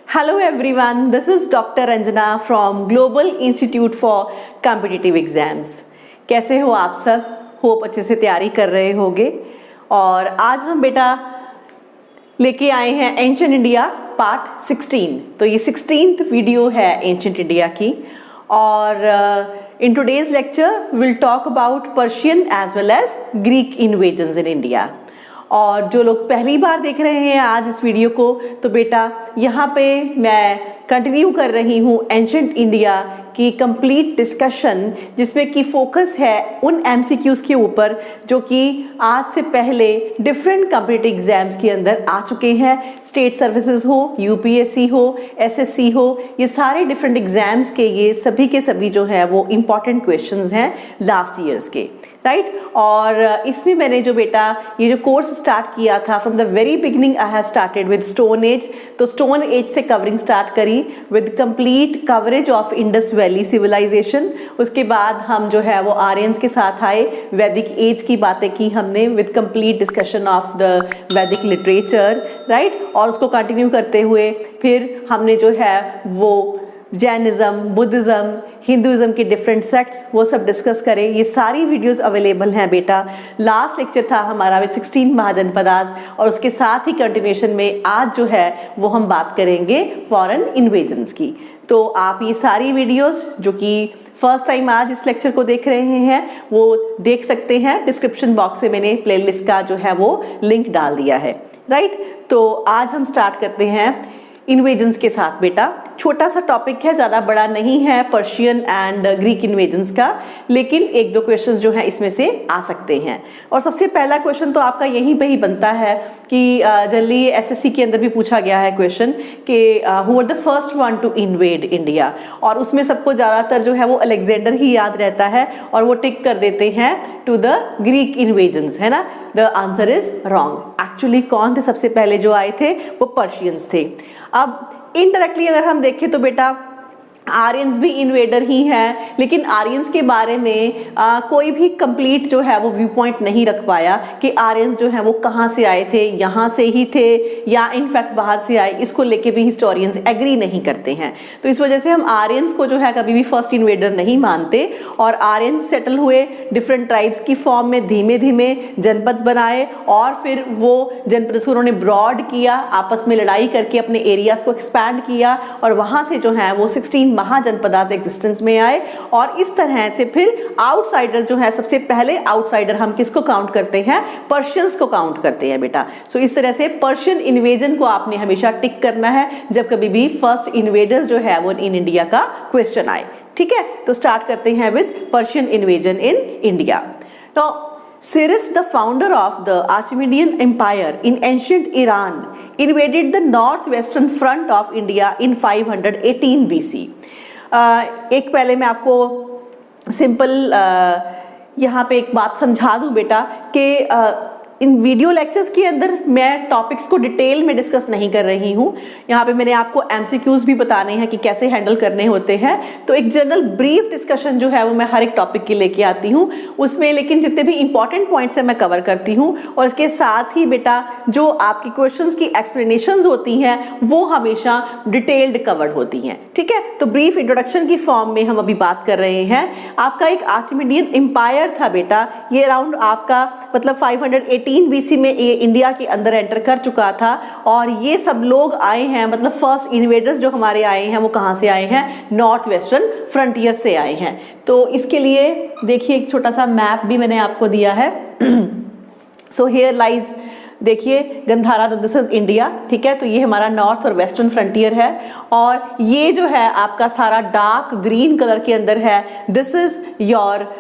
Hello everyone, this is Dr. Anjana from Global Institute for Competitive Exams. कैसे हो आप सब? होप अच्छे से तैयारी कर रहे होगे। और आज हम बेटा लेके आए हैं एंशिएंट इंडिया पार्ट 16। तो ये 16th वीडियो है एंशिएंट इंडिया की। और in today's lecture will talk about Persian as well as Greek invasions in India. और जो लोग पहली बार देख रहे हैं आज इस वीडियो को, तो बेटा यहाँ पे मैं कंटिन्यू कर रही हूँ एंशिएंट इंडिया की कंप्लीट डिस्कशन, जिसमें कि फोकस है उन एमसीक्यूज़ के ऊपर जो कि आज से पहले डिफरेंट कॉम्पिटिटिव एग्जाम्स के अंदर आ चुके हैं। स्टेट सर्विसेज हो, यूपीएससी हो, एसएससी हो, ये सारे डिफरेंट एग्जाम्स के ये सभी के सभी जो है वो इम्पॉर्टेंट क्वेश्चंस हैं लास्ट ईयर्स के, राइट। और इसमें मैंने जो बेटा ये जो कोर्स स्टार्ट किया था from the very beginning, I have started with stone age. तो स्टोन एज से कवरिंग स्टार्ट करी with complete coverage of Indus valley civilization. उसके बाद हम जो है वो आर्यंस के साथ आए, वैदिक एज की बातें की हमने with complete discussion of the वैदिक लिटरेचर, राइट। और उसको कंटिन्यू करते हुए फिर हमने जो है वो जैनिज्म, बुद्धिज़्म, हिंदुज़्म के डिफरेंट सेक्ट्स वो सब डिस्कस करें। ये सारी वीडियोस अवेलेबल हैं बेटा। लास्ट लेक्चर था हमारा विद 16 महाजनपदास, और उसके साथ ही कंटिन्यूएशन में आज जो है वो हम बात करेंगे फॉरेन इन्वेजन्स की। तो आप ये सारी वीडियोस जो कि फर्स्ट टाइम आज इस लेक्चर को देख रहे हैं वो देख सकते हैं। डिस्क्रिप्शन बॉक्स में मैंने प्लेलिस्ट का जो है वो लिंक डाल दिया है, राइट। तो आज हम स्टार्ट करते हैं इन्वेजन्स के साथ बेटा। छोटा सा टॉपिक है, ज़्यादा बड़ा नहीं है पर्शियन एंड ग्रीक इन्वेजन्स का, लेकिन एक दो क्वेश्चंस जो हैं इसमें से आ सकते हैं। और सबसे पहला क्वेश्चन तो आपका यहीं पे ही बनता है कि जल्दी एसएससी के अंदर भी पूछा गया है क्वेश्चन कि who were the first one two invade India. और उसमें सबको ज़्यादातर जो है वो अलेक्जेंडर ही याद रहता है और वो टिक कर देते हैं टू द ग्रीक इन्वेजन्स, है ना। The answer is wrong. Actually कौन थे सबसे पहले जो आए थे? वो पर्शियंस थे। अब इनडायरेक्टली अगर हम देखें तो बेटा आर्यंस भी इन्वेडर ही हैं, लेकिन आर्यंस के बारे में कोई भी कंप्लीट जो है वो व्यू पॉइंट नहीं रख पाया कि आर्यंस जो है वो कहाँ से आए थे, यहाँ से ही थे या इनफैक्ट बाहर से आए। इसको लेके भी हिस्टोरियंस एग्री नहीं करते हैं। तो इस वजह से हम आर्यंस को जो है कभी भी फर्स्ट इन्वेडर नहीं मानते। और आर्यंस सेटल हुए डिफरेंट ट्राइब्स की फॉर्म में, धीमे धीमे जनपद बनाए और फिर वो जनपद को उन्होंने ब्रॉड किया, आपस में लड़ाई करके अपने एरियाज को एक्सपैंड किया और वहाँ से जो है वो 16 महाजनपदास एग्जिस्टेंस में आए। और इस तरह से फिर आउटसाइडर्स जो है, सबसे पहले आउटसाइडर हम किसको काउंट करते हैं? पर्शियंस को काउंट करते हैं बेटा। सो इस तरह से पर्शियन इन्वेजन को आपने हमेशा टिक करना है जब कभी भी फर्स्ट इन्वेडर्स जो है वो इन इंडिया का क्वेश्चन आए, ठीक है। तो स्टार्ट करते हैं with Persian invasion in India. तो Cyrus, the founder of the Achaemenid Empire in ancient Iran, invaded the northwestern front of India in 518 BC. एक पहले मैं आपको सिंपल यहाँ पे एक बात समझा दूँ बेटा कि इन वीडियो लेक्चर्स के अंदर मैं टॉपिक्स को डिटेल में डिस्कस नहीं कर रही हूँ। यहाँ पे मैंने आपको एमसीक्यूज भी बताने हैं कि कैसे हैंडल करने होते हैं। तो एक जनरल ब्रीफ डिस्कशन जो है वो मैं हर एक टॉपिक की लेके आती हूँ उसमें, लेकिन जितने भी इंपॉर्टेंट पॉइंट्स हैं मैं कवर करती हूँ। और इसके साथ ही बेटा जो आपकी क्वेश्चंस की एक्सप्लेनेशंस होती हैं वो हमेशा डिटेल्ड कवर्ड होती हैं, ठीक है। तो ब्रीफ इंट्रोडक्शन की फॉर्म में हम अभी बात कर रहे हैं। आपका एक आर्चमेनियन एम्पायर था बेटा। ये अराउंड आपका मतलब 518 BC में ये इंडिया के अंदर एंटर कर चुका था। और ये सब लोग आए हैं, मतलब फर्स्ट इन्वेडर्स जो हमारे आए हैं वो कहाँ से आए हैं? नॉर्थ वेस्टर्न फ्रंटियर से आए हैं। तो इसके लिए देखिए एक छोटा सा मैप भी मैंने आपको दिया है। सो हियर लाइज, देखिए गंधारा, दिस इज इंडिया, ठीक है। तो ये हमारा नॉर्थ और वेस्टर्न फ्रंटियर है। और ये जो है आपका सारा डार्क ग्रीन कलर के अंदर है, this is your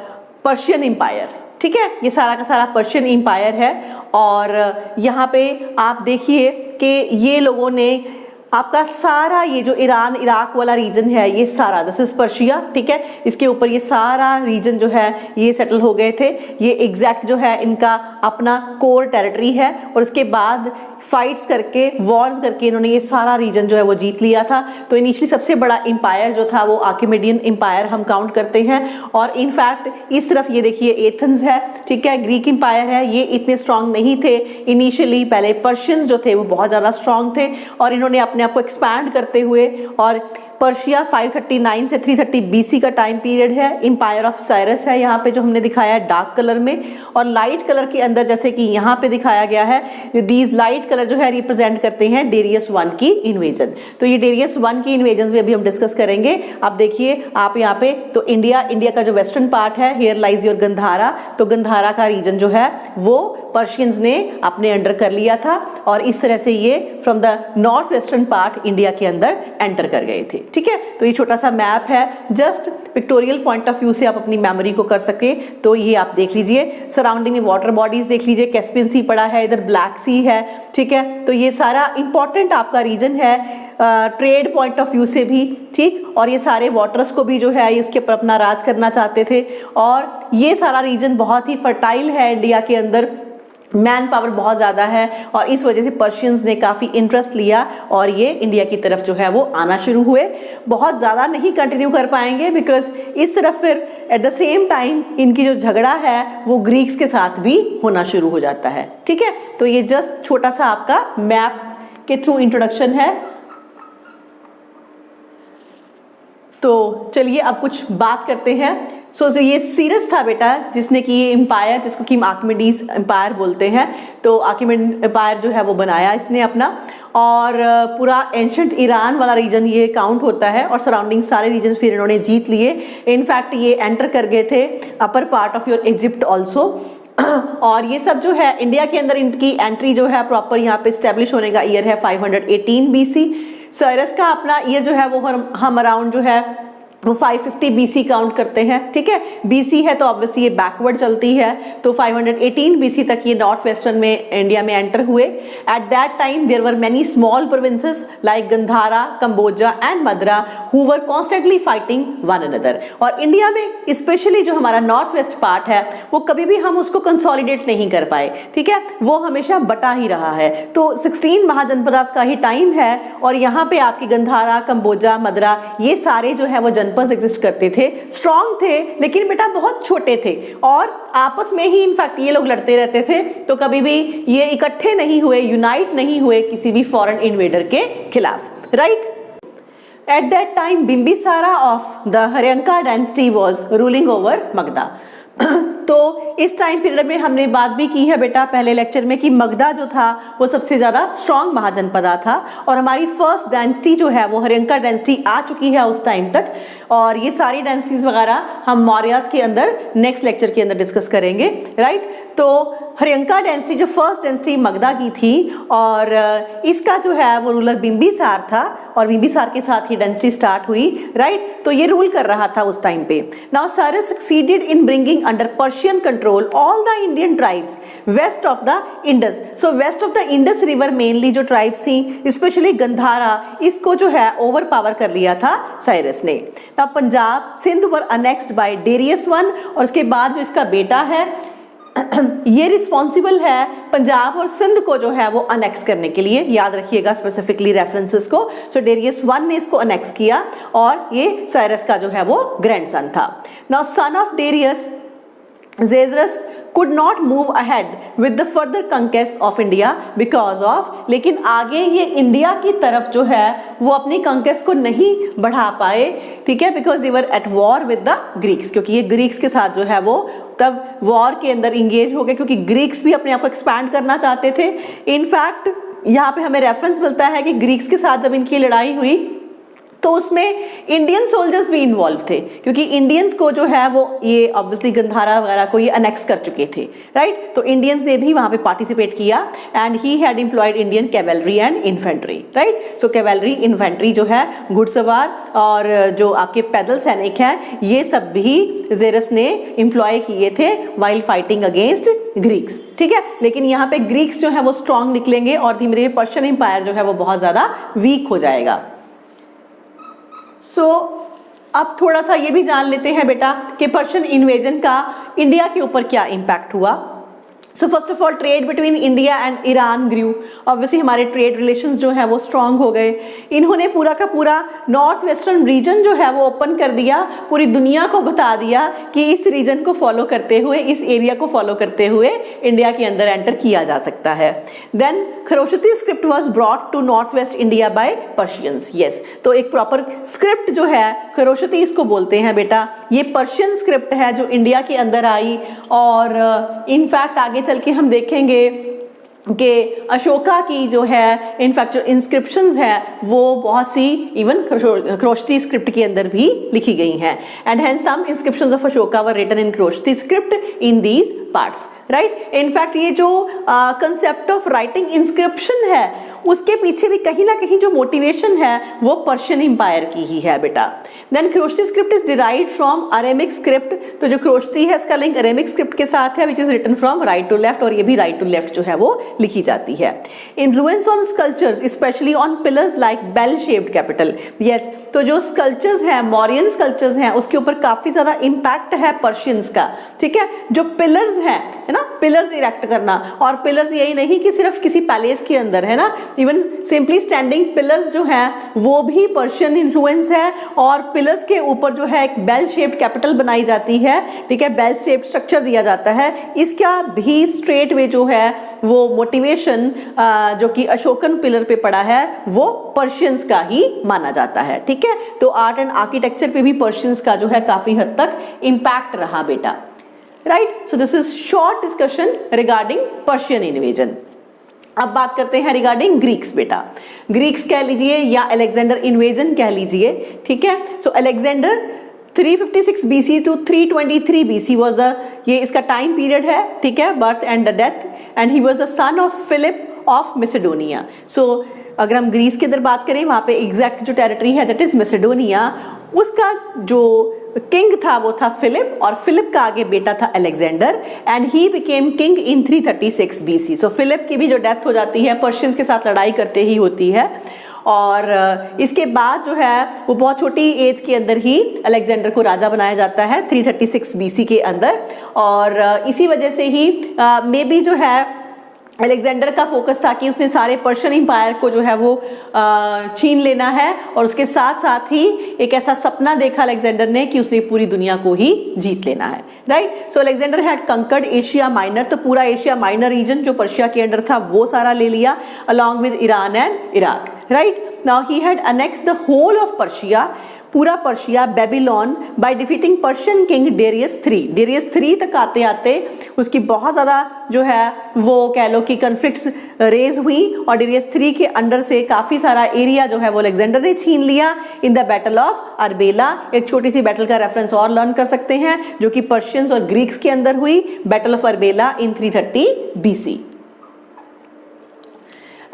Persian empire, ठीक है। ये सारा का सारा पर्शियन एम्पायर है। और यहाँ पे आप देखिए कि ये लोगों ने आपका सारा ये जो ईरान इराक वाला रीजन है ये सारा, दिस इज पर्शिया, ठीक है। इसके ऊपर ये सारा रीजन जो है ये सेटल हो गए थे। ये एग्जैक्ट जो है इनका अपना कोर टेरिटरी है। और उसके बाद फाइट्स करके, वॉर्स करके इन्होंने ये सारा रीजन जो है वो जीत लिया था। तो इनिशियली सबसे बड़ा एम्पायर जो था वो आर्किमेडियन एम्पायर हम काउंट करते हैं। और इनफैक्ट इस तरफ ये देखिए एथेंस है, ठीक है, ग्रीक एम्पायर है। ये इतने स्ट्रांग नहीं थे इनिशियली, पहले पर्शियंस जो थे वो बहुत ज़्यादा स्ट्रांग थे और इन्होंने अपने अपने आप को एक्सपैंड करते हुए, और पर्शिया 539 से 330 BC का टाइम पीरियड है। एम्पायर ऑफ साइरस है यहाँ पे जो हमने दिखाया है डार्क कलर में, और लाइट कलर के अंदर जैसे कि यहाँ पे दिखाया गया है, दीज लाइट कलर जो है रिप्रेजेंट करते हैं डेरियस 1 की इन्वेजन। तो ये डेरियस 1 की इन्वेजन भी अभी हम डिस्कस करेंगे। अब देखिए आप यहाँ पे, तो इंडिया का जो वेस्टर्न पार्ट है, हियर लाइज योर गंधारा, तो गंधारा का रीजन जो है वो पर्शियंस ने अपने अंडर कर लिया था, और इस तरह से ये from the north western part India के अंदर एंटर कर गए थे। ठीक है, तो ये छोटा सा मैप है, just pictorial point of view से आप अपनी मेमोरी को कर सके तो ये आप देख लीजिए। सराउंडिंग में वाटर बॉडीज देख लीजिए, कैस्पियन सी पड़ा है, इधर ब्लैक सी है। ठीक है, तो ये सारा इंपॉर्टेंट आपका रीजन है ट्रेड पॉइंट ऑफ व्यू से भी। ठीक, और ये सारे वाटर्स को भी जो है इसके ऊपर अपना राज करना चाहते थे, और ये सारा रीजन बहुत ही फर्टाइल है इंडिया के अंदर, मैन पावर बहुत ज़्यादा है, और इस वजह से पर्शियंस ने काफ़ी इंटरेस्ट लिया और ये इंडिया की तरफ जो है वो आना शुरू हुए। बहुत ज़्यादा नहीं कंटिन्यू कर पाएंगे बिकॉज इस तरफ फिर एट द सेम टाइम इनकी जो झगड़ा है वो ग्रीक्स के साथ भी होना शुरू हो जाता है। ठीक है, तो ये जस्ट छोटा सा आपका मैप के थ्रू इंट्रोडक्शन है। तो चलिए अब कुछ बात करते हैं। सो ये सीरस था बेटा जिसने कि ये एम्पायर, जिसको कि आर्किमिडीज एम्पायर बोलते हैं, तो आर्किमिड एम्पायर जो है वो बनाया इसने अपना, और पूरा एंशंट ईरान वाला रीजन ये काउंट होता है, और सराउंडिंग सारे रीजन फिर इन्होंने जीत लिए। इनफैक्ट ये एंटर कर गए थे upper part of your Egypt also, और ये सब जो है इंडिया के अंदर इनकी एंट्री जो है प्रॉपर यहाँ पे स्टैब्लिश होने का ईयर है 518 BC। साइरस का अपना ईयर जो है वो हम अराउंड जो है वो 550 BC काउंट करते हैं। ठीक है, BC है तो ऑब्वियसली ये बैकवर्ड चलती है, तो 518 BC तक ये नॉर्थ वेस्टर्न में इंडिया में एंटर हुए। At that time there were many small provinces like Gandhara, Kamboja and Madra who were constantly fighting one another. और इंडिया में स्पेशली जो हमारा नॉर्थ वेस्ट पार्ट है वो कभी भी हम उसको कंसोलिडेट नहीं कर पाए। ठीक है, वो हमेशा बटा ही रहा है। तो 16 महाजनपदास का ही टाइम है, और यहाँ पे आपकी गंधारा, कंबोजा, मद्रा ये सारे जो है वो जनपद एग्जिस्ट करते थे, स्ट्रॉन्ग थे लेकिन बेटा बहुत छोटे थे, और आपस में ही इनफैक्ट ये लोग लड़ते रहते थे। तो कभी भी ये इकट्ठे नहीं हुए, यूनाइट नहीं हुए किसी भी फॉरेन इन्वेडर के खिलाफ। Right, at that time Bimbisara of the Haryanka dynasty was ruling over Magadha. तो इस टाइम पीरियड में हमने बात भी की है बेटा पहले लेक्चर में कि मगधा जो था वो सबसे ज्यादा स्ट्रॉन्ग महाजनपदा था, और हमारी फर्स्ट डायनेस्टी जो है वो हर्यंका डायनेस्टी आ चुकी है उस टाइम तक, और ये सारी डायनेस्टीज वगैरह हम मौर्यास के अंदर नेक्स्ट लेक्चर के अंदर डिस्कस करेंगे। राइट, तो हर्यंका डायनेस्टी जो फर्स्ट डायनेस्टी मगधा की थी, और इसका जो है वो रूलर बिंबिसार था, और बिंबिसार के साथ ही डायनेस्टी स्टार्ट हुई। राइट, तो ये रूल कर रहा था उस टाइम पे। Now Cyrus succeeded in bringing under Persian control all the Indian tribes west of the Indus. So west of the Indus river mainly जो ट्राइब्स थी, स्पेशली गंधारा, इसको जो है ओवर पावर कर लिया था साइरस ने। तब पंजाब, सिंध वर अनेक्स्ड बाय डेरियस 1, और उसके बाद जो इसका बेटा है ये रिस्पॉन्सिबल है पंजाब और सिंध को जो है वो अनेक्स करने के लिए। याद रखिएगा स्पेसिफिकली रेफरेंसेस को। सो डेरियस 1 ने इसको अनेक्स किया, और ये साइरस का जो है वो ग्रैंडसन था। Now son of Darius Xerxes could not move ahead with the further conquest of India because of, लेकिन आगे ये इंडिया की तरफ जो है वो अपनी कंकेस्ट को नहीं बढ़ा पाए। ठीक है, because they were at war with the Greeks, क्योंकि ये ग्रीक्स के साथ जो है वो तब वॉर के अंदर इंगेज हो गए, क्योंकि ग्रीक्स भी अपने आप को एक्सपैंड करना चाहते थे। इनफैक्ट यहाँ पे हमें रेफरेंस मिलता है कि ग्रीक्स के साथ जब इनकी लड़ाई हुई तो उसमें इंडियन सोल्जर्स भी इन्वॉल्व थे, क्योंकि इंडियंस को जो है वो ये ऑब्वियसली गंधारा वगैरह को ये अनेक्स कर चुके थे। राइट, तो इंडियंस ने भी वहां पे पार्टिसिपेट किया, and he had employed Indian cavalry and infantry. Right, so cavalry, infantry जो है घुड़सवार और जो आपके पैदल सैनिक हैं, ये सब भी जेरस ने एम्प्लॉय किए थे वाइल फाइटिंग अगेंस्ट ग्रीक्स। ठीक है, लेकिन यहाँ पे ग्रीक्स जो है वो स्ट्रॉन्ग निकलेंगे, और धीमे धीमे पर्शियन एम्पायर जो है वो बहुत ज्यादा वीक हो जाएगा। अब थोड़ा सा ये भी जान लेते हैं बेटा कि पर्शियन इन्वेजन का इंडिया के ऊपर क्या इम्पैक्ट हुआ। So first of all trade between India and Iran grew, obviously हमारे ट्रेड रिलेशंस जो है वो स्ट्रांग हो गए। इन्होंने पूरा का पूरा नॉर्थ वेस्टर्न रीजन जो है वो ओपन कर दिया, पूरी दुनिया को बता दिया कि इस रीजन को फॉलो करते हुए, इस एरिया को फॉलो करते हुए इंडिया के अंदर एंटर किया जा सकता है। Then Kharosthi script was brought to north west India by Persians. Yes, तो एक प्रॉपर स्क्रिप्ट जो है खरोष्टी इसको बोलते हैं बेटा, ये पर्शियन स्क्रिप्ट है जो इंडिया के अंदर आई। और इनफैक्ट आगे चल के हम देखेंगे कि अशोका की जो है इनफैक्ट जो इंस्क्रिप्शंस है वो बहुत सी इवन खरोष्टी स्क्रिप्ट के अंदर भी लिखी गई हैं। And hence some inscriptions of Ashoka were written in Kharosthi script in these parts, right. In fact ये जो कंसेप्ट ऑफ राइटिंग इंस्क्रिप्शन है उसके पीछे भी कहीं ना कहीं जो मोटिवेशन है वो पर्शियन एम्पायर की ही है बेटा। Then Kharosthi script is derived from Aramaic script, तो जो खरोष्टी है इसका लिंक अरेमिक स्क्रिप्ट के साथ है which is written from right to left, और ये भी राइट टू लेफ्ट जो है वो लिखी जाती है। Influence on sculptures specially on pillars like bell shaped capital. Yes, तो जो स्कल्पचर्स हैं, मौर्यन स्कल्पचर्स हैं, उसके ऊपर काफी ज्यादा इम्पैक्ट है पर्शियंस का, ठीक है। जो पिलर्स हैं, है ना, पिलर्स इरेक्ट करना, और पिलर्स यही नहीं कि सिर्फ किसी पैलेस के अंदर, है ना, इवन सिंपली स्टैंडिंग पिलर्स जो हैं वो भी पर्शियन इन्फ्लुएंस है। और पिलर्स के ऊपर जो है एक बेल शेप्ड कैपिटल बनाई जाती है, ठीक है, बेल शेप्ड स्ट्रक्चर दिया जाता है। इसका भी स्ट्रेट वे जो है वो मोटिवेशन जो कि अशोकन पिलर पे पड़ा है वो पर्शियंस का ही माना जाता है, ठीक है। तो आर्ट एंड आर्किटेक्चर पे भी पर्शियंस का जो है काफी हद तक इम्पैक्ट रहा बेटा, right. So this is short discussion regarding Persian invasion. अब बात करते हैं रिगार्डिंग ग्रीक्स बेटा। ग्रीक्स कह लीजिए या अलेक्जेंडर इन्वेजन कह लीजिए, ठीक है। So Alexander 356 BC to 323 BC was the, ये इसका टाइम पीरियड है, ठीक है, birth and the death. And he was the son of Philip of Macedonia. So अगर हम ग्रीस के अंदर बात करें, वहां पे एग्जैक्ट जो टेरिटरी है दैट इज मैसेडोनिया, उसका जो किंग था वो था फिलिप, और फिलिप का आगे बेटा था Alexander, and he became king in 336 BC। So Philip की भी जो डेथ हो जाती है पर्शियंस के साथ लड़ाई करते ही होती है। और इसके बाद जो है वो बहुत छोटी एज के अंदर ही अलेक्जेंडर को राजा बनाया जाता है 336 BC के अंदर। और इसी वजह से ही मे बी जो है अलेक्जेंडर का फोकस था कि उसने सारे पर्शियन एम्पायर को जो है वो छीन लेना है, और उसके साथ साथ ही एक ऐसा सपना देखा अलेक्जेंडर ने कि उसने पूरी दुनिया को ही जीत लेना है, right. So Alexander had conquered Asia Minor, तो पूरा एशिया माइनर रीजन जो पर्शिया के अंडर था वो सारा ले लिया along with Iran and Iraq, right. Now he had annexed the whole of Persia, पूरा Persia, Babylon, by defeating Persian king Darius III तक आते आते उसकी बहुत ज़्यादा जो है वो कह लो कि कन्फ्लिक्ट्स रेज हुई, और डेरियस III के अंडर से काफ़ी सारा एरिया जो है वो अलेक्जेंडर ने छीन लिया इन द बैटल ऑफ अर्बेला। एक छोटी सी बैटल का रेफरेंस और लर्न कर सकते हैं जो कि पर्शियंस और ग्रीक्स के अंदर हुई, Battle of Arbela in 330 BC।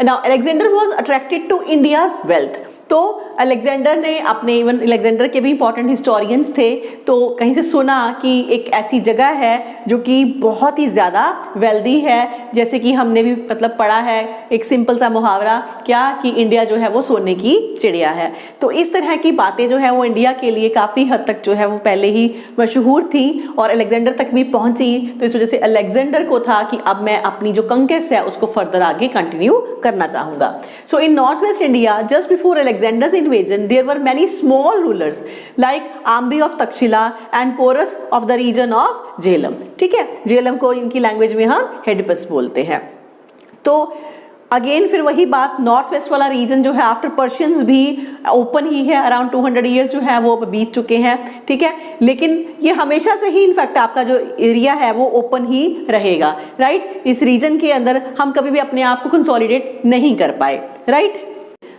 Now Alexander was attracted to India's wealth। तो अलेक्जेंडर ने अपने, इवन अलेक्जेंडर के भी इंपॉर्टेंट हिस्टोरियंस थे, तो कहीं से सुना कि एक ऐसी जगह है जो कि बहुत ही ज़्यादा वेल्दी है, जैसे कि हमने भी मतलब पढ़ा है एक सिंपल सा मुहावरा क्या कि इंडिया जो है वो सोने की चिड़िया है। तो इस तरह की बातें जो है वो इंडिया के लिए काफ़ी हद तक जो है वो पहले ही मशहूर थी और अलेक्जेंडर तक भी पहुंची। तो इस वजह से अलेक्जेंडर को था कि अब मैं अपनी जो कंकेस्ट है उसको फर्दर आगे कंटिन्यू करना चाहूँगा। So in north west India just before Alexander's invasion, there were many small rulers like Ambi of Takshila and Porus of the region of Jhelum। ठीक है, Jhelum को इनकी लैंग्वेज में हम हेडिपस बोलते हैं। तो अगेन फिर वही बात, नॉर्थ वेस्ट वाला रीजन जो है आफ्टर पर्शियंस भी ओपन ही है, अराउंड 200 ईयर्स जो है वो बीत चुके हैं, ठीक है। लेकिन ये हमेशा से ही इनफैक्ट आपका जो एरिया है वो ओपन ही रहेगा, राइट। इस रीजन के अंदर हम कभी भी अपने आप को कंसोलिडेट नहीं कर पाए, right.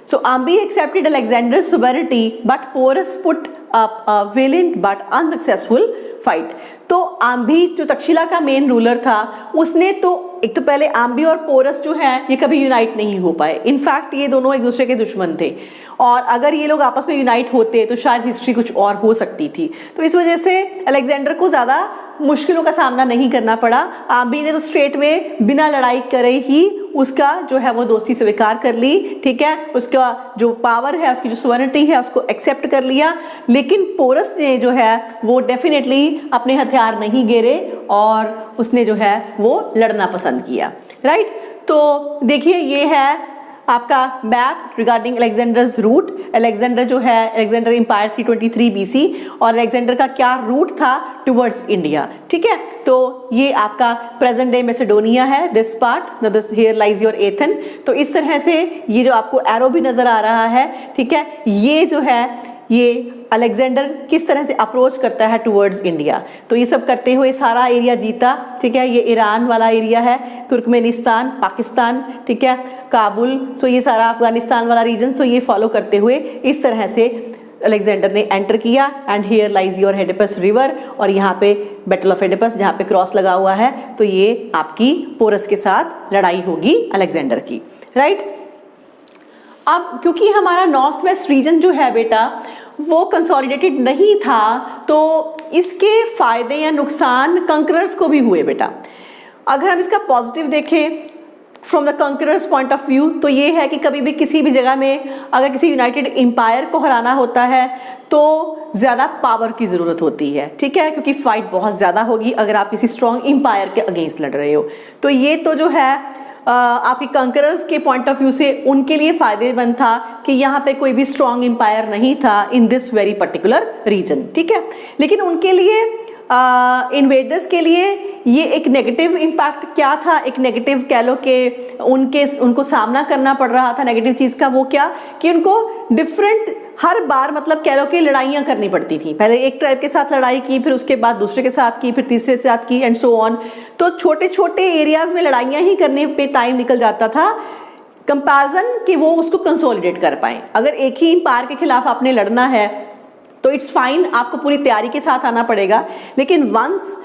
So Ambi accepted Alexander's sovereignty, but Porus put up a valiant but unsuccessful fight। तो आम्बी जो तक्षशिला का मेन रूलर था उसने तो एक तो पहले आम्बी और पोरस जो है ये कभी यूनाइट नहीं हो पाए। इनफैक्ट ये दोनों एक दूसरे के दुश्मन थे, और अगर ये लोग आपस में यूनाइट होते तो शायद हिस्ट्री कुछ और हो सकती थी। तो इस वजह से अलेक्जेंडर को ज़्यादा मुश्किलों का सामना नहीं करना पड़ा। आम्बी ने तो स्ट्रेट वे बिना लड़ाई करे ही उसका जो है वो दोस्ती स्वीकार कर ली, ठीक है, उसका जो पावर है, उसकी जो सुवर्निटी है उसको एक्सेप्ट कर लिया। लेकिन पोरस ने जो है वो डेफिनेटली अपने हथियार नहीं गिरे और उसने जो है वो लड़ना पसंद किया, राइट। तो देखिए ये है आपका map regarding Alexander's route. Alexander जो है, अलेक्जेंडर एम्पायर 323 BC और अलेक्जेंडर का क्या रूट था टुवर्ड्स इंडिया, ठीक है। तो ये आपका प्रेजेंट डे मैसेडोनिया है, this part, this here lies your Ethan. तो इस तरह से ये जो आपको एरो भी नजर आ रहा है, ठीक है, ये जो है ये अलेक्जेंडर किस तरह से अप्रोच करता है टुवर्ड्स इंडिया। तो ये सब करते हुए सारा एरिया जीता, ठीक है। ये ईरान वाला एरिया है, तुर्कमेनिस्तान, पाकिस्तान, ठीक है, काबुल, सो ये सारा अफगानिस्तान वाला रीजन, सो ये फॉलो करते हुए इस तरह से अलेक्जेंडर ने एंटर किया। And here lies your Hydaspes river, और यहाँ पे बैटल ऑफ हेडिपस जहाँ पे क्रॉस लगा हुआ है, तो ये आपकी पोरस के साथ लड़ाई होगी अलेक्जेंडर की, राइट। अब क्योंकि हमारा नॉर्थ वेस्ट रीजन जो है बेटा वो कंसोलिडेटेड नहीं था, तो इसके फायदे या नुकसान कंकरर्स को भी हुए बेटा। अगर हम इसका पॉजिटिव देखें from the conqueror's point of view, तो ये है कि कभी भी किसी भी जगह में अगर किसी यूनाइटेड एम्पायर को हराना होता है तो ज़्यादा पावर की ज़रूरत होती है, ठीक है, क्योंकि फाइट बहुत ज़्यादा होगी अगर आप किसी स्ट्रॉन्ग एम्पायर के अगेंस्ट लड़ रहे हो। तो ये तो जो है आपकी कंकरर्स के पॉइंट ऑफ व्यू से उनके लिए फायदेमंद था कि यहाँ पे कोई भी स्ट्रॉन्ग एम्पायर नहीं था in this very particular region, ठीक है। लेकिन उनके लिए इन्वेडर्स के लिए ये एक नेगेटिव इम्पैक्ट क्या था, एक नेगेटिव कह लो कि उनको सामना करना पड़ रहा था नेगेटिव चीज़ का। वो क्या कि उनको डिफरेंट हर बार मतलब कह लो कि लड़ाइयाँ करनी पड़ती थी। पहले एक ट्राइब के साथ लड़ाई की, फिर उसके बाद दूसरे के साथ की, फिर तीसरे के साथ की, एंड सो ऑन। तो छोटे छोटे एरियाज में लड़ाइयाँ ही करने पे टाइम निकल जाता था कंपैरिजन कि वो उसको कंसोलिडेट कर पाएँ। अगर एक ही एम्पायर के खिलाफ आपने लड़ना है तो इट्स फाइन, आपको पूरी तैयारी के साथ आना पड़ेगा। लेकिन वंस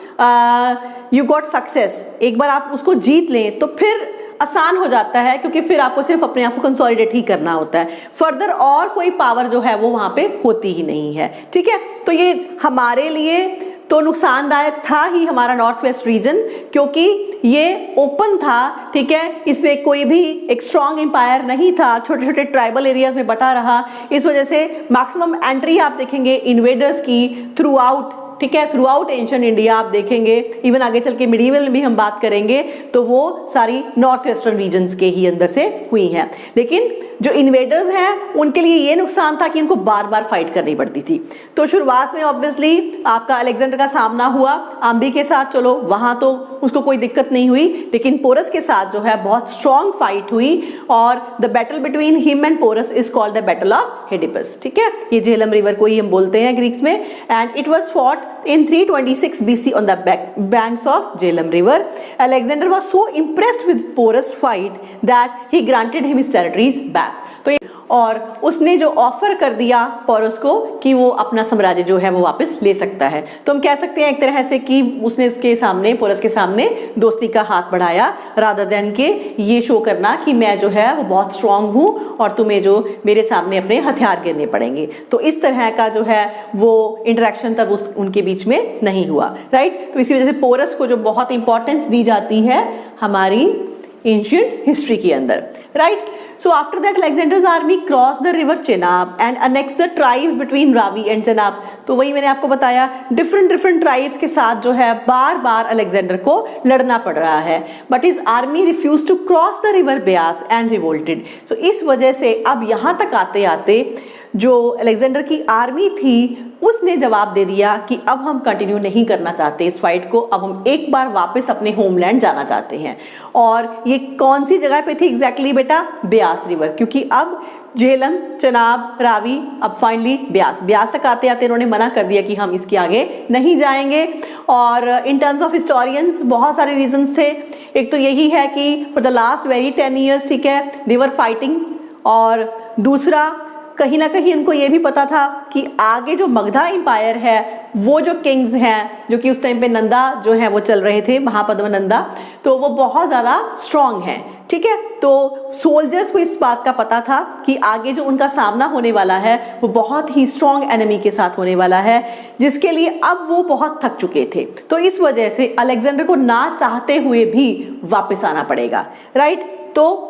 यू गॉट सक्सेस, एक बार आप उसको जीत लें तो फिर आसान हो जाता है, क्योंकि फिर आपको सिर्फ अपने आप को कंसोलिडेट ही करना होता है, फर्दर और कोई पावर जो है वो वहाँ पे होती ही नहीं है, ठीक है। तो ये हमारे लिए तो नुकसानदायक था ही हमारा नॉर्थ वेस्ट रीजन, क्योंकि ये ओपन था, ठीक है, इसमें कोई भी एक स्ट्रॉन्ग एम्पायर नहीं था, छोटे छोटे ट्राइबल एरियाज में बटा रहा। इस वजह से मैक्सिमम एंट्री आप देखेंगे इन्वेडर्स की थ्रू आउट, ठीक है, थ्रू आउट एंशिएंट इंडिया आप देखेंगे, इवन आगे चल के मिडीवल में भी हम बात करेंगे तो वो सारी नॉर्थ वेस्टर्न रीजन्स के ही अंदर से हुई हैं। लेकिन जो इन्वेडर्स हैं उनके लिए ये नुकसान था कि इनको बार बार फाइट करनी पड़ती थी। तो शुरुआत में ऑब्वियसली आपका अलेक्जेंडर का सामना हुआ आम्बी के साथ, चलो वहाँ तो उसको कोई दिक्कत नहीं हुई, लेकिन पोरस के साथ जो है बहुत स्ट्रॉन्ग फाइट हुई और the battle between him and Porus is called the battle of Hydaspes, ठीक है। ये झेलम रिवर को ही हम बोलते हैं ग्रीक्स में, and it was fought in 326 BC on the banks of Jhelum River. Alexander was so impressed with Porus' fight that he granted him his territories back. तो और उसने जो ऑफर कर दिया पोरस को कि वो अपना साम्राज्य जो है वो वापस ले सकता है। तो हम कह सकते हैं एक तरह से कि उसने उसके सामने, पोरस के सामने दोस्ती का हाथ बढ़ाया, रादर देन के ये शो करना कि मैं जो है वो बहुत स्ट्रांग हूँ और तुम्हें जो मेरे सामने अपने हथियार गिरने पड़ेंगे। तो इस तरह का जो है वो इंटरेक्शन तब उनके बीच में नहीं हुआ, राइट। तो इसी वजह से पोरस को जो बहुत इंपॉर्टेंस दी जाती है हमारी एंशिएंट हिस्ट्री के अंदर, right. So after that Alexander's army crossed the river Chenab and annexed the tribes between Ravi and Chenab. तो वही मैंने आपको बताया, डिफरेंट ट्राइब्स के साथ जो है बार बार अलेक्जेंडर को लड़ना पड़ रहा है, but his army refuse to cross the river Beas and revolted. सो इस वजह से अब यहाँ तक आते आते जो अलेक्जेंडर की आर्मी थी उसने जवाब दे दिया कि अब हम कंटिन्यू नहीं करना चाहते इस फाइट को, अब हम एक बार वापस अपने होमलैंड जाना चाहते हैं। और ये कौन सी जगह पे थी एग्जैक्टली बेटा? ब्यास रिवर, क्योंकि अब झेलम, चनाब, रावी, अब फाइनली ब्यास तक आते आते इन्होंने मना कर दिया कि हम इसके आगे नहीं जाएंगे। और इन टर्म्स ऑफ हिस्टोरियंस बहुत सारे रीजंस थे। एक तो यही है कि for the last very 10 years, ठीक है, दे वर फाइटिंग, और दूसरा कहीं ना कहीं उनको ये भी पता था कि आगे जो मगधा एम्पायर है वो जो किंग्स हैं, जो कि उस टाइम पे नंदा जो है वो चल रहे थे, महापद्म नंदा, तो वो बहुत ज़्यादा स्ट्रॉन्ग हैं, ठीक है। तो सोल्जर्स को इस बात का पता था कि आगे जो उनका सामना होने वाला है वो बहुत ही स्ट्रॉन्ग एनिमी के साथ होने वाला है, जिसके लिए अब वो बहुत थक चुके थे। तो इस वजह से अलेक्जेंडर को ना चाहते हुए भी वापस आना पड़ेगा, राइट। तो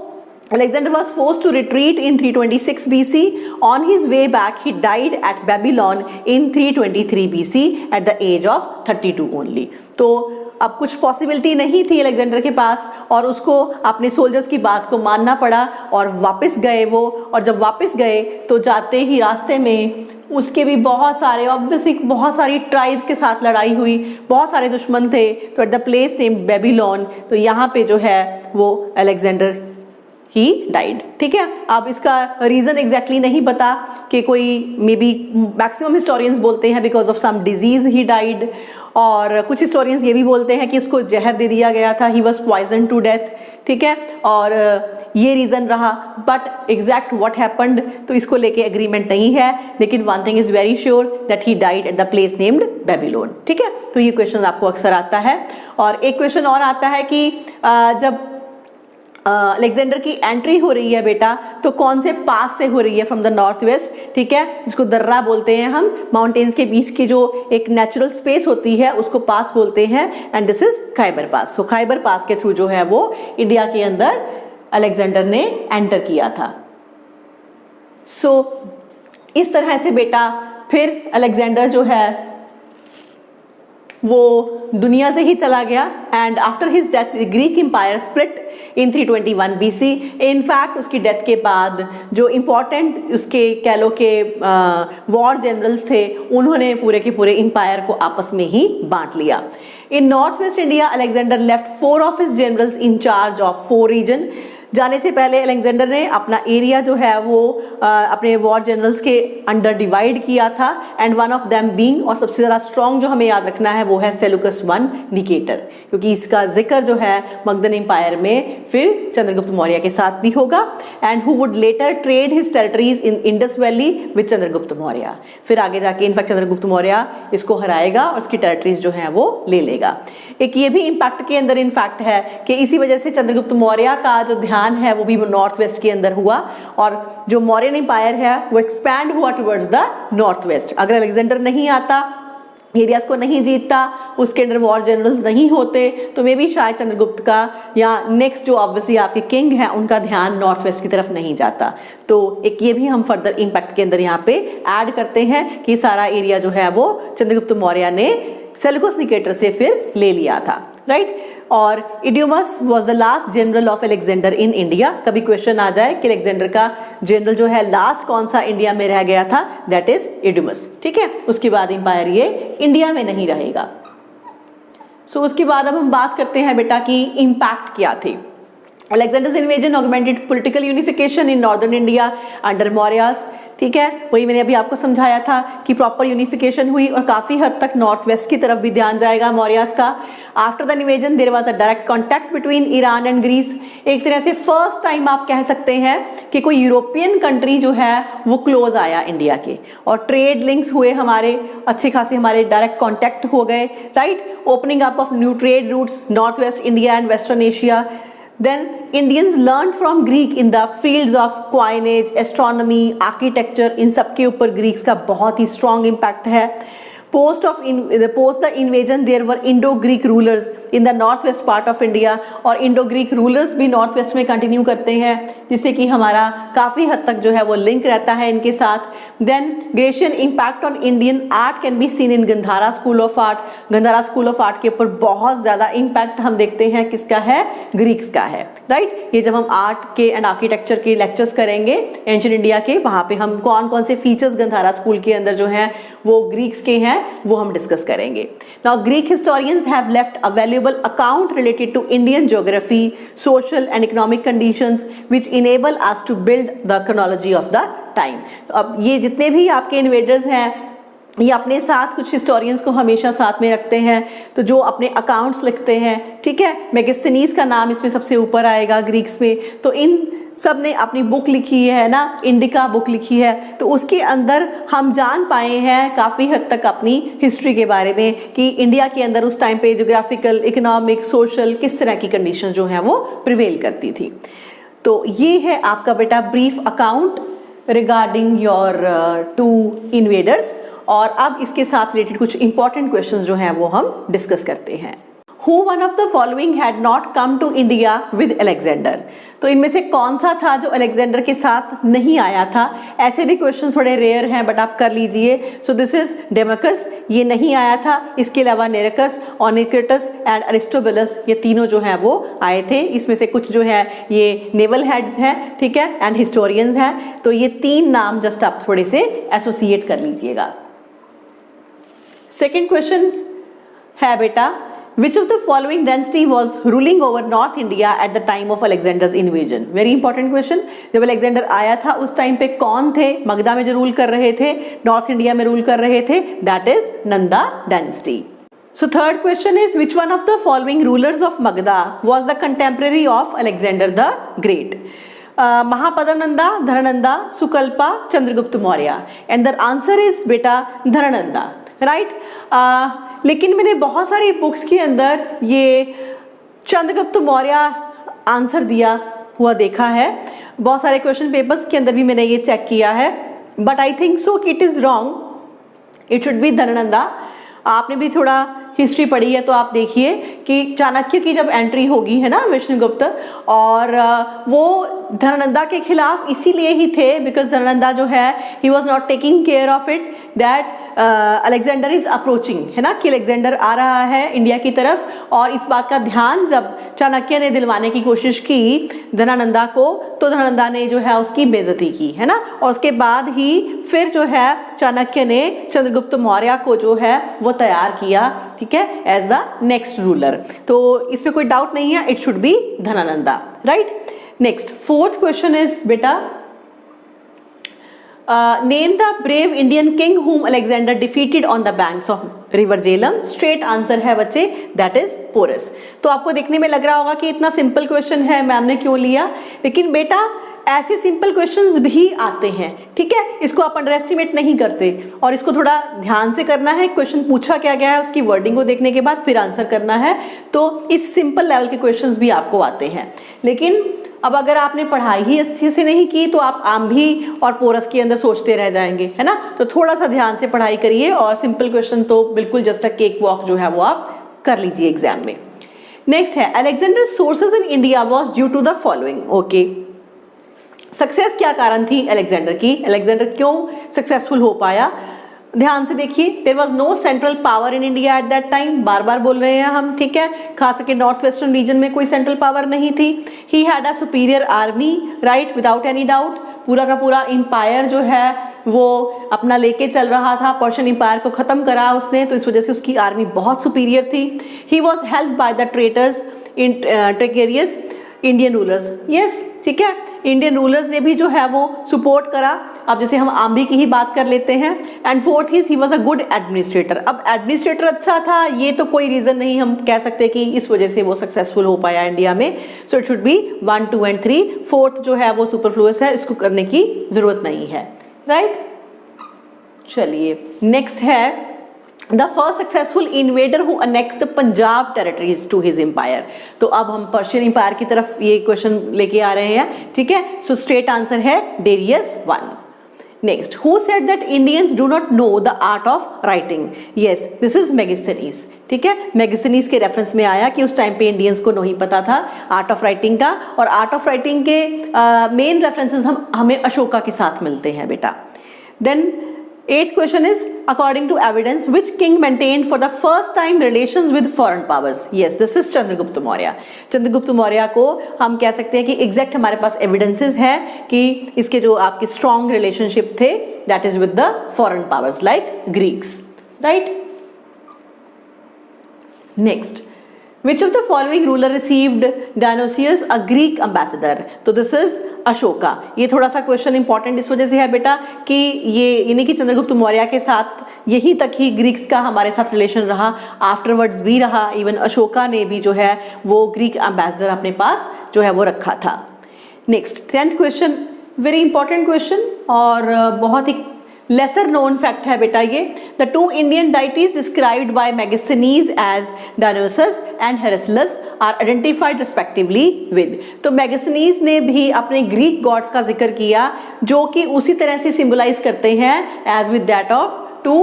Alexander was forced to retreat in 326 BC. On his way back, he died at Babylon in 323 BC at the age of 32 only. तो अब कुछ पॉसिबिलिटी नहीं थी अलेक्जेंडर के पास और उसको अपने सोल्जर्स की बात को मानना पड़ा और वापस गए वो। और जब वापस गए तो जाते ही रास्ते में उसके भी बहुत सारे ऑब्वियसली बहुत सारी ट्राइब्स के साथ लड़ाई हुई, बहुत सारे दुश्मन थे। तो at the place named Babylon, तो यहाँ पे जो है वो अलेक्जेंडर ही डाइड, ठीक है। अब इसका रीज़न एग्जैक्टली नहीं पता कि कोई मे बी मैक्सिमम हिस्टोरियंस बोलते हैं because of some disease he died, और कुछ हिस्टोरियंस ये भी बोलते हैं कि उसको जहर दे दिया गया था, he was poison to death, ठीक है। और ये रीज़न रहा, बट एग्जैक्ट व्हाट हैपेंड तो इसको लेके एग्रीमेंट नहीं है। लेकिन one thing is very sure that he died at the place named Babylon, ठीक है। तो ये क्वेश्चन आपको अक्सर आता है। और एक क्वेश्चन और आता है कि जब अलेक्जेंडर की एंट्री हो रही है बेटा तो कौन से पास से हो रही है, फ्रॉम द नॉर्थ वेस्ट, ठीक है, जिसको दर्रा बोलते हैं हम, माउंटेन्स के बीच की जो एक नेचुरल स्पेस होती है उसको पास बोलते हैं, एंड दिस इज खैबर पास। सो खैबर पास के थ्रू जो है वो इंडिया के अंदर अलेक्जेंडर ने एंटर किया था। सो इस तरह से बेटा फिर अलेक्जेंडर जो है वो दुनिया से ही चला गया, and after his death Greek empire split in 321 BC। In fact उसकी डेथ के बाद जो इम्पॉर्टेंट उसके कह लो के वॉर जनरल्स थे उन्होंने पूरे के पूरे एम्पायर को आपस में ही बांट लिया। In north west India Alexander left 4 of his generals in charge of 4 region. जाने से पहले अलेक्जेंडर ने अपना एरिया जो है वो अपने वॉर जनरल्स के अंडर डिवाइड किया था, and one of them being, और सबसे ज़्यादा स्ट्रॉन्ग जो हमें याद रखना है वो है सेलुकस I निकेटर, क्योंकि इसका जिक्र जो है मगधन एम्पायर में फिर चंद्रगुप्त मौर्य के साथ भी होगा, and who would later trade his territories in Indus valley with Chandragupta Maurya. फिर आगे जाके इनफैक्ट चंद्रगुप्त मौर्य इसको हराएगा और उसकी टेरिटरीज जो है वो ले लेगा। एक ये भी इम्पैक्ट के अंदर इनफैक्ट है कि इसी वजह से चंद्रगुप्त मौर्य का जो ध्यान है वो भी नॉर्थ वेस्ट के अंदर हुआ, और जो मौर्यन एम्पायर है वो एक्सपैंड हुआ टुवर्ड्स द नॉर्थ वेस्ट। अगर अलेक्जेंडर नहीं आता, एरियाज को नहीं जीतता, उसके अंदर वॉर जनरल्स नहीं होते, तो मे बी शायद चंद्रगुप्त का या नेक्स्ट जो ऑब्वियसली आपके किंग है उनका ध्यान नॉर्थ वेस्ट की तरफ नहीं जाता। तो एक ये भी हम फर्दर इम्पैक्ट के अंदर यहाँ पे ऐड करते हैं कि सारा एरिया जो है वो चंद्रगुप्त मौर्य ने सेल्यूकस निकेटर से फिर ले लिया था, राइट। और Eudemus was the last general of Alexander in India. कभी क्वेश्चन आ जाए कि अलेक्जेंडर का जनरल जो है लास्ट कौन सा इंडिया में रह गया था, दैट इज इडियोमस, ठीक है। उसके बाद एम्पायर ये इंडिया में नहीं रहेगा। सो उसके बाद अब हम बात करते हैं बेटा कि इम्पैक्ट क्या थे। Alexander's invasion augmented political unification in northern India under Mauryas, ठीक है। वही मैंने अभी आपको समझाया था कि प्रॉपर यूनिफिकेशन हुई और काफ़ी हद तक नॉर्थ वेस्ट की तरफ भी ध्यान जाएगा मौर्यास का। After the invasion there was a direct contact between Iran and Greece. एक तरह से फर्स्ट टाइम आप कह सकते हैं कि कोई यूरोपियन कंट्री जो है वो क्लोज आया इंडिया के, और ट्रेड लिंक्स हुए हमारे अच्छे खासे, हमारे डायरेक्ट कॉन्टैक्ट हो गए, right. Opening up of new trade routes north west India and western Asia. Then Indians learned from Greek in the fields of coinage, astronomy, architecture। इन सब के ऊपर ग्रीक्स का बहुत ही strong impact है। Post the invasion there were Indo-Greek rulers in the northwest part of India, और Indo-Greek rulers भी north west में continue करते हैं, जिससे कि हमारा काफ़ी हद तक जो है वो लिंक रहता है इनके साथ। Then Grecian impact on Indian art can be seen in Gandhara school of art. Gandhara school of art के ऊपर बहुत ज़्यादा इम्पैक्ट हम देखते हैं किसका है, ग्रीक्स का है, राइट। ये जब हम आर्ट के एंड आर्किटेक्चर के लेक्चर्स करेंगे एंशिएंट इंडिया के, वहाँ पे हम कौन कौन से फीचर्स गंधारा स्कूल के अंदर जो हैं वो ग्रीक्स के हैं वो हम डिस्कस करेंगे। Now Greek historians have left a valuable account related to Indian geography, social and economic conditions which enable us to build the chronology of the time. अब ये जितने भी आपके इन्वेडर्स हैं ये अपने साथ कुछ हिस्टोरियंस को हमेशा साथ में रखते हैं, तो जो अपने अकाउंट्स लिखते हैं, ठीक है। मेगास्थनीज का नाम इसमें सबसे ऊपर आएगा ग्रीक्स में। तो इन सब ने अपनी बुक लिखी है ना, इंडिका बुक लिखी है, तो उसके अंदर हम जान पाए हैं काफ़ी हद तक अपनी हिस्ट्री के बारे में कि इंडिया के अंदर उस टाइम पे जोग्राफिकल, इकोनॉमिक, सोशल किस तरह की कंडीशन जो है वो प्रिवेल करती थी। तो ये है आपका बेटा brief account regarding your two invaders. और अब इसके साथ रिलेटेड कुछ इंपॉर्टेंट क्वेश्चंस जो हैं वो हम डिस्कस करते हैं। Who one of the following had not come to India with Alexander? तो इनमें से कौन सा था जो अलेक्जेंडर के साथ नहीं आया था? ऐसे भी क्वेश्चन थोड़े रेयर हैं बट आप कर लीजिए। सो दिस इज डेमोक्रस, ये नहीं आया था। इसके अलावा नेरेकस, ओनिक्रिटस एंड अरिस्टोबुलस, ये तीनों जो हैं वो आए थे। इसमें से कुछ जो है ये नेवल हेड्स हैं, ठीक है, एंड हिस्टोरियंस हैं। तो ये तीन नाम जस्ट आप थोड़े से एसोसिएट कर लीजिएगा। सेकेंड क्वेश्चन है बेटा, Which of the following dynasty was ruling over North India at the time of Alexander's invasion? Very important question. जब अलेक्जेंडर आया था उस टाइम पे कौन थे मगधा में जो रूल कर रहे थे, नॉर्थ इंडिया में रूल कर रहे थे? That is Nanda dynasty. So third question is, which one of the following rulers of Magadha was the contemporary of Alexander the Great? Mahapadananda, Dharananda, Sukalpa, Chandragupta Maurya. And the answer is बेटा धनानंदा, right? लेकिन मैंने बहुत सारी books के अंदर ये Chandragupta Maurya answer दिया हुआ देखा है, बहुत सारे क्वेश्चन पेपर्स के अंदर भी मैंने ये चेक किया है, बट आई थिंक सो कि it is wrong, it should be Dhanananda. आपने भी थोड़ा हिस्ट्री पढ़ी है तो आप देखिए कि चाणक्य की जब एंट्री होगी है ना विष्णुगुप्त, और वो धनानंदा के खिलाफ इसीलिए ही थे बिकॉज धनानंदा जो है he was not taking care of it that Alexander is approaching, है ना, कि अलेक्जेंडर आ रहा है इंडिया की तरफ, और इस बात का ध्यान जब चाणक्य ने दिलवाने की कोशिश की धनानंदा को तो धनानंदा ने जो है उसकी बेइज्जती की, है ना, और उसके बाद ही फिर जो है चाणक्य ने चंद्रगुप्त मौर्य को जो है वो तैयार किया, ठीक है, एज द नेक्स्ट रूलर। तो इसमें कोई डाउट नहीं है, it should be Dhanananda, right. Next fourth question is बेटा, name the brave Indian king whom Alexander defeated on the banks of river Jhelum. Straight answer है बच्चे, that is Porus। तो आपको देखने में लग रहा होगा कि इतना सिंपल क्वेश्चन है, मैम ने क्यों लिया, लेकिन बेटा ऐसे सिंपल क्वेश्चंस भी आते हैं, ठीक है, इसको आप अंडर एस्टिमेट नहीं करते और इसको थोड़ा ध्यान से करना है। क्वेश्चन पूछा क्या गया है उसकी वर्डिंग को देखने के बाद फिर आंसर करना है। तो इस सिंपल लेवल के क्वेश्चंस भी आपको आते हैं, लेकिन अब अगर आपने पढ़ाई ही अच्छे से नहीं की तो आप आम्भी और पोरस के अंदर सोचते रह जाएंगे, है ना। तो थोड़ा सा ध्यान से पढ़ाई करिए और सिंपल क्वेश्चन तो बिल्कुल जस्ट अ केक वॉक जो है वो आप कर लीजिए एग्जाम में। नेक्स्ट है, Alexander sources in India was due to the following. Okay, success क्या कारण थी अलेक्जेंडर की, अलेक्जेंडर क्यों सक्सेसफुल हो पाया, ध्यान से देखिए। There was no central power in India at that time, बार बार बोल रहे हैं हम, ठीक है, खास करके नॉर्थ वेस्टर्न रीजन में कोई सेंट्रल पावर नहीं थी। He had a superior army, right, without any doubt. पूरा का पूरा एम्पायर जो है वो अपना लेके चल रहा था, पर्शियन एम्पायर को खत्म करा उसने, तो इस वजह से उसकी आर्मी बहुत सुपीरियर थी। He was helped by the traitors in treacherous Indian rulers, yes, ठीक है, इंडियन रूलर्स ने भी जो है वो सपोर्ट करा। अब जैसे हम आम्बी की ही बात कर लेते हैं। And fourth is he was a good administrator. अब एडमिनिस्ट्रेटर अच्छा था ये तो कोई रीजन नहीं हम कह सकते कि इस वजह से वो सक्सेसफुल हो पाया इंडिया में। So it should B 1, 2 and 3। Fourth जो है वो सुपरफ्लुअस है, इसको करने की जरूरत नहीं है, राइट। चलिए नेक्स्ट है, the first successful invader who annexed the Punjab territories to his empire. तो अब हम पर्शियन एम्पायर की तरफ ये क्वेश्चन लेके आ रहे हैं, ठीक है। सो स्ट्रेट आंसर है Darius 1। Next, who said that Indians do not know the art of writing. Yes, this is Megasthenes, ठीक है, मेगिस्थनीज के रेफरेंस में आया कि उस टाइम पे इंडियंस को नहीं पता था आर्ट ऑफ राइटिंग का, और आर्ट ऑफ राइटिंग के मेन रेफरेंसेस हमें अशोका के साथ मिलते हैं बेटा। Then eighth question is, according to evidence, which king maintained for the first time relations with foreign powers? Yes, this is Chandragupta Maurya. Chandragupta Maurya को हम कह सकते हैं कि एग्जैक्ट हमारे पास एविडेंसेस है कि इसके जो आपके स्ट्रॉन्ग रिलेशनशिप थे that is with the foreign powers like Greeks, right. Next, which of the following ruler received Dionysius a Greek ambassador? तो this is अशोका। ये थोड़ा सा क्वेश्चन इंपॉर्टेंट इस वजह से है बेटा कि ये यानी कि चंद्रगुप्त मौर्य के साथ यही तक ही ग्रीक्स का हमारे साथ रिलेशन रहा, आफ्टरवर्ड्स भी रहा। इवन अशोका ने भी जो है वो ग्रीक एम्बेसडर अपने पास जो है वो रखा था। Next 10th question, very important question और बहुत ही लेसर नोन फैक्ट है बेटा ये। The two Indian deities described by Megasthenes as Dionysus and Heracles are identified respectively with. तो मैगस्थनीज ने भी अपने ग्रीक गॉड्स का जिक्र किया जो कि उसी तरह से सिंबलाइज करते हैं as with that of two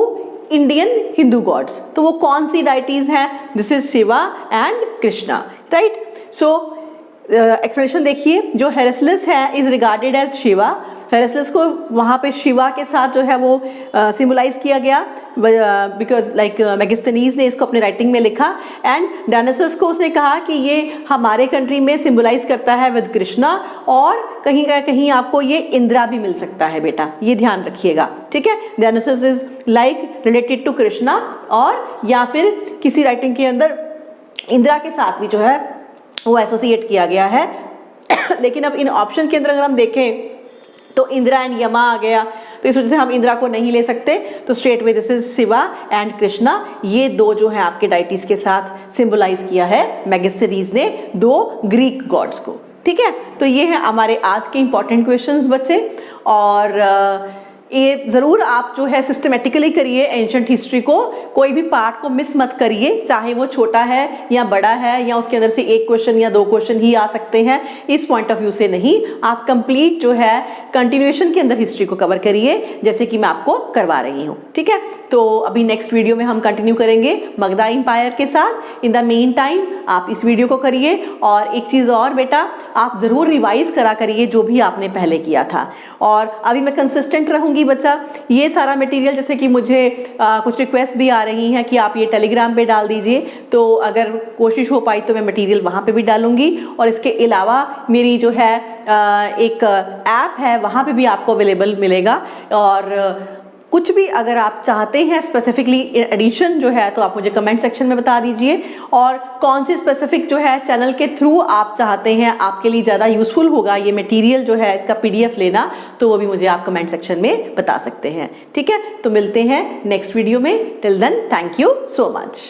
Indian Hindu gods. तो वो कौन सी डाइटीज हैं? This is Shiva and Krishna, right. So explanation देखिए, जो हेराक्लिस है is regarded as Shiva. Heracles को वहाँ पे शिवा के साथ जो है वो सिंबलाइज किया गया बिकॉज लाइक मैगस्थनीज ने इसको अपने राइटिंग में लिखा। एंड डायनासोर्स को उसने कहा कि ये हमारे कंट्री में सिंबलाइज करता है विद कृष्णा, और कहीं ना कहीं आपको ये इंद्रा भी मिल सकता है बेटा, ये ध्यान रखिएगा, ठीक है। Dionysus is like related to Krishna, और या फिर किसी राइटिंग के अंदर इंद्रा के साथ भी जो है वो एसोसिएट किया गया है। लेकिन अब इन ऑप्शन के अंदर अगर हम देखें तो इंद्रा एंड यमा आ गया, तो इस वजह से हम इंद्रा को नहीं ले सकते। तो straight way this is Shiva and Krishna, ये दो जो है आपके डाइटीज के साथ सिंबलाइज किया है मैगस्थनीज ने दो ग्रीक गॉड्स को, ठीक है। तो ये है हमारे आज के इंपॉर्टेंट क्वेश्चंस बच्चे, और ये ज़रूर आप जो है सिस्टमेटिकली करिए एंशंट हिस्ट्री को, कोई भी पार्ट को मिस मत करिए, चाहे वो छोटा है या बड़ा है या उसके अंदर से एक क्वेश्चन या दो क्वेश्चन ही आ सकते हैं, इस पॉइंट ऑफ व्यू से नहीं, आप कंप्लीट जो है कंटिन्यूएशन के अंदर हिस्ट्री को कवर करिए जैसे कि मैं आपको करवा रही हूँ, ठीक है। तो अभी नेक्स्ट वीडियो में हम कंटिन्यू करेंगे मगधा एम्पायर के साथ। इन द मेन टाइम आप इस वीडियो को करिए, और एक चीज़ और बेटा, आप ज़रूर रिवाइज करा करिए जो भी आपने पहले किया था। और अभी मैं कंसिस्टेंट रहूँगी बच्चा, ये सारा मटेरियल जैसे कि मुझे कुछ रिक्वेस्ट भी आ रही हैं कि आप ये टेलीग्राम पे डाल दीजिए, तो अगर कोशिश हो पाई तो मैं मटेरियल वहाँ पे भी डालूंगी। और इसके अलावा मेरी जो है एक ऐप है, वहाँ पे भी आपको अवेलेबल मिलेगा। और कुछ भी अगर आप चाहते हैं स्पेसिफिकली एडिशन जो है, तो आप मुझे कमेंट सेक्शन में बता दीजिए, और कौन सी स्पेसिफिक जो है चैनल के थ्रू आप चाहते हैं आपके लिए ज़्यादा यूजफुल होगा ये मटेरियल जो है इसका PDF लेना, तो वो भी मुझे आप कमेंट सेक्शन में बता सकते हैं, ठीक है। तो मिलते हैं नेक्स्ट वीडियो में, till then thank you so much.